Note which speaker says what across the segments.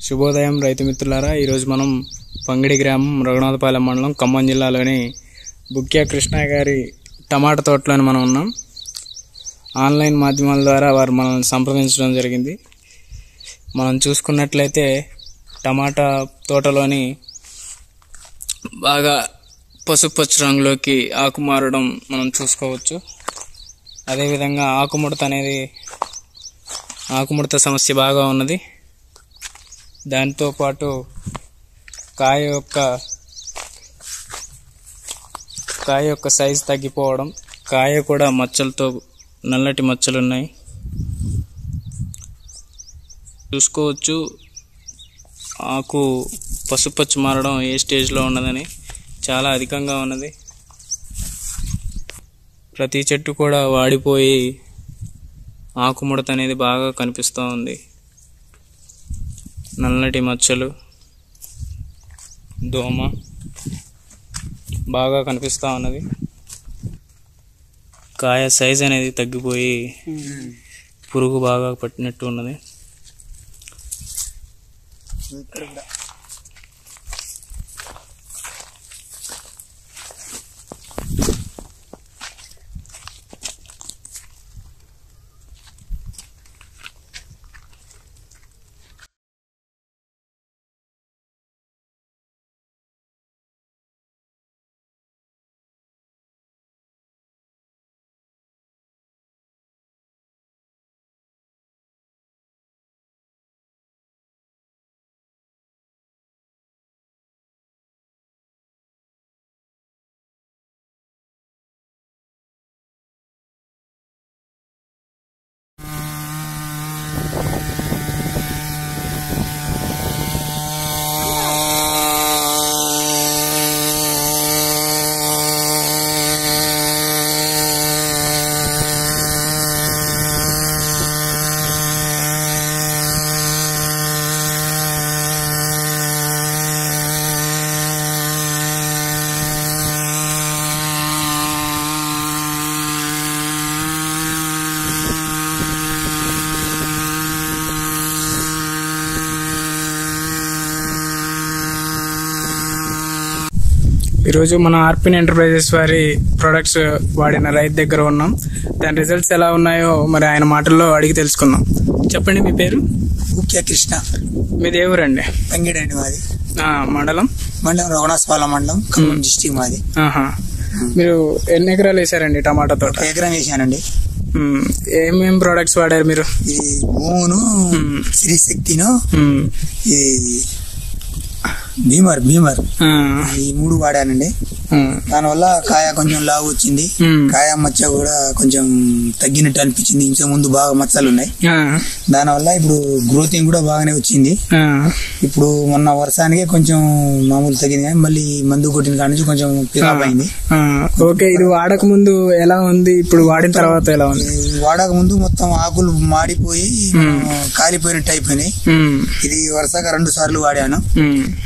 Speaker 1: శుభోదయం రైతు మిత్రులారా, ఈరోజు మనం పంగిడి గ్రామం రఘునాథపాలెం మండలం ఖమ్మం జిల్లాలోని బుక్యా కృష్ణ గారి టమాటా తోటలోని మనం ఉన్నాం. ఆన్లైన్ మాధ్యమాల ద్వారా వారు మనల్ని సంప్రదించడం జరిగింది. మనం చూసుకున్నట్లయితే టమాటా తోటలోని బాగా పసుపచ్చ రంగులోకి ఆకు మారడం మనం చూసుకోవచ్చు. అదేవిధంగా ఆకుముడత సమస్య బాగా ఉన్నది. దాంతోపాటు కాయ యొక్క సైజు తగ్గిపోవడం, కాయ కూడా మచ్చలతో నల్లటి మచ్చలు ఉన్నాయి చూసుకోవచ్చు. ఆకు పసుపచ్చ మారడం ఏ స్టేజ్లో ఉన్నదని చాలా అధికంగా ఉన్నది. ప్రతి చెట్టు కూడా వాడిపోయి ఆకుముడత అనేది బాగా కనిపిస్తూ ఉంది. నల్లటి మచ్చలు, దోమ బాగా కనిపిస్తూ ఉన్నది. కాయ సైజ్ అనేది తగ్గిపోయి పురుగు బాగా పట్టినట్టు ఉన్నది. ఈరోజు మన ఆర్పిన్ ఎంటర్ప్రైజెస్ వారి ప్రొడక్ట్స్ వాడిన రైతు దగ్గర ఉన్నాం. దాని రిజల్ట్స్ ఎలా ఉన్నాయో మరి ఆయన మాటల్లో అడిగి తెలుసుకుందాం. చెప్పండి, మీ పేరు?
Speaker 2: బుక్యా కృష్ణ.
Speaker 1: మీది ఏ ఊరండి?
Speaker 2: పంగిడి అండి మాది.
Speaker 1: మండలం
Speaker 2: రఘునాథపాలెం మండలం, ఖమ్మం డిస్టిక్ మాది.
Speaker 1: మీరు ఎన్ని ఎకరాలు వేసారండి టమాటా తోట?
Speaker 2: 1 ఎకరం వేసానండి.
Speaker 1: ఏమేమి ప్రొడక్ట్స్ వాడారు మీరు?
Speaker 2: ఈ భూమును, శ్రీశక్తిను, ఈ భీమర్ ఈ 3 వాడానండి. దానివల్ల కాయ కొంచెం లావు వచ్చింది. కాయ మచ్చ కూడా కొంచెం తగ్గినట్టు అనిపించింది. ఇంత ముందు బాగా మచ్చలు ఉన్నాయి. దానివల్ల ఇప్పుడు గ్రోతింగ్ కూడా బాగానే వచ్చింది. ఇప్పుడు మొన్న వర్షానికి కొంచెం మామూలు తగ్గింది, కానీ మళ్ళీ మందు కొట్టిన కాడ నుంచి కొంచెం పికప్ అయింది.
Speaker 1: ఓకే, ఇది వాడక ముందు ఎలా ఉంది, ఇప్పుడు వాడిన తర్వాత ఎలా ఉంది?
Speaker 2: వాడక ముందు మొత్తం ఆకులు మాడిపోయి కాలిపోయినట్టు అయిపోయినాయి. ఇది వరుసగా 2 సార్లు వాడాను.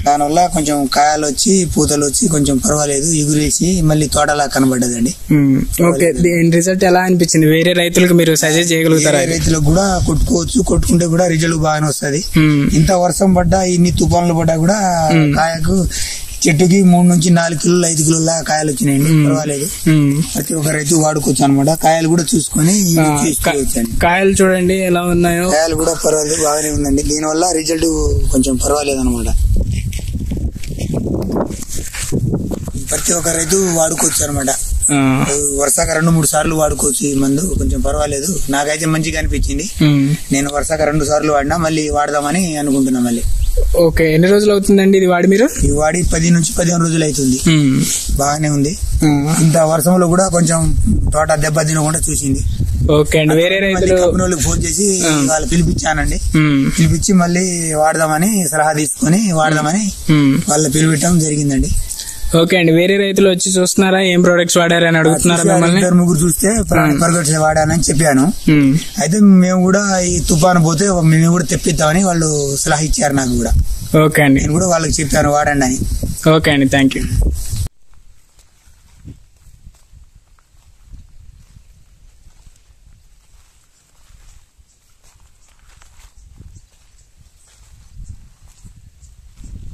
Speaker 2: దానివల్ల కొంచెం కాయలు వచ్చి పూతలు వచ్చి కొంచెం పర్వాలేదు, ఎగురేసి మళ్ళీ తోటలా కనబడ్డదండి.
Speaker 1: ఓకే, దీని రిజల్ట్ ఎలా అనిపించింది? వేరే రైతులకు మీరు సజెస్ట్ చేయగలుగుతారా?
Speaker 2: రైతులకు కూడా కొట్టుకోవచ్చు, కొట్టుకుంటే కూడా రిజల్ట్ బాగానే వస్తుంది. ఇంత వర్షం పడ్డా, ఇన్ని తుఫాన్లు పడ్డా కూడా కాయకు చెట్టుకి 3 నుంచి 4 కిలోలు 5 కిలోల కాయలు వచ్చినాయండి. పర్వాలేదు, ప్రతి ఒక్క రైతు వాడుకోవచ్చు అనమాట. కాయలు కూడా చూసుకొని
Speaker 1: కాయలు చూడండి ఎలా ఉన్నాయో.
Speaker 2: కాయలు కూడా పర్వాలేదు, బాగానే ఉందండి. దీనివల్ల రిజల్ట్ కొంచెం పర్వాలేదు అనమాట. ప్రతి ఒక్క రైతు వాడుకోవచ్చు అనమాట. వరుసగా 2-3 సార్లు వాడుకోవచ్చు ఈ మందు. కొంచెం పర్వాలేదు, నాకైతే మంచిగా అనిపించింది. నేను వరుసగా 2 సార్లు వాడినా, మళ్ళీ వాడదామని అనుకుంటున్నా మళ్ళీ.
Speaker 1: ఓకే, ఎన్ని రోజులు అవుతుందండి ఇది వాడి? మీరు
Speaker 2: ఇది వాడి 10 నుంచి 15 రోజులు అవుతుంది. బాగానే ఉంది. ఇంత వర్షంలో కూడా కొంచెం తోట దెబ్బ తినకుండా చూసింది.
Speaker 1: ఓకే అండి, వేరే రైతులు
Speaker 2: కంపెనీలకు ఫోన్ చేసి వాళ్ళు పిలిపించానండి. పిలిపించి మళ్ళీ వాడదామని సలహా తీసుకుని వాడదామని వాళ్ళు పిలిపించడం జరిగిందండి.
Speaker 1: ఓకే అండి, వేరే రైతులు వచ్చి చూస్తున్నారా, ఏం ప్రొడక్ట్స్ వాడారని అడుగుతున్నారా మిమ్మల్ని?
Speaker 2: 2-3 చూస్తే ప్రొడక్ట్స్ వాడానని చెప్పాను. అయితే మేము కూడా ఈ తుఫాను పోతే మేము కూడా తెప్పిద్దామని వాళ్ళు సలహా ఇచ్చారు నాకు కూడా.
Speaker 1: ఓకే అండి,
Speaker 2: నేను కూడా వాళ్ళకి చెప్పాను వాడండి అని.
Speaker 1: ఓకే అండి, థ్యాంక్ యూ.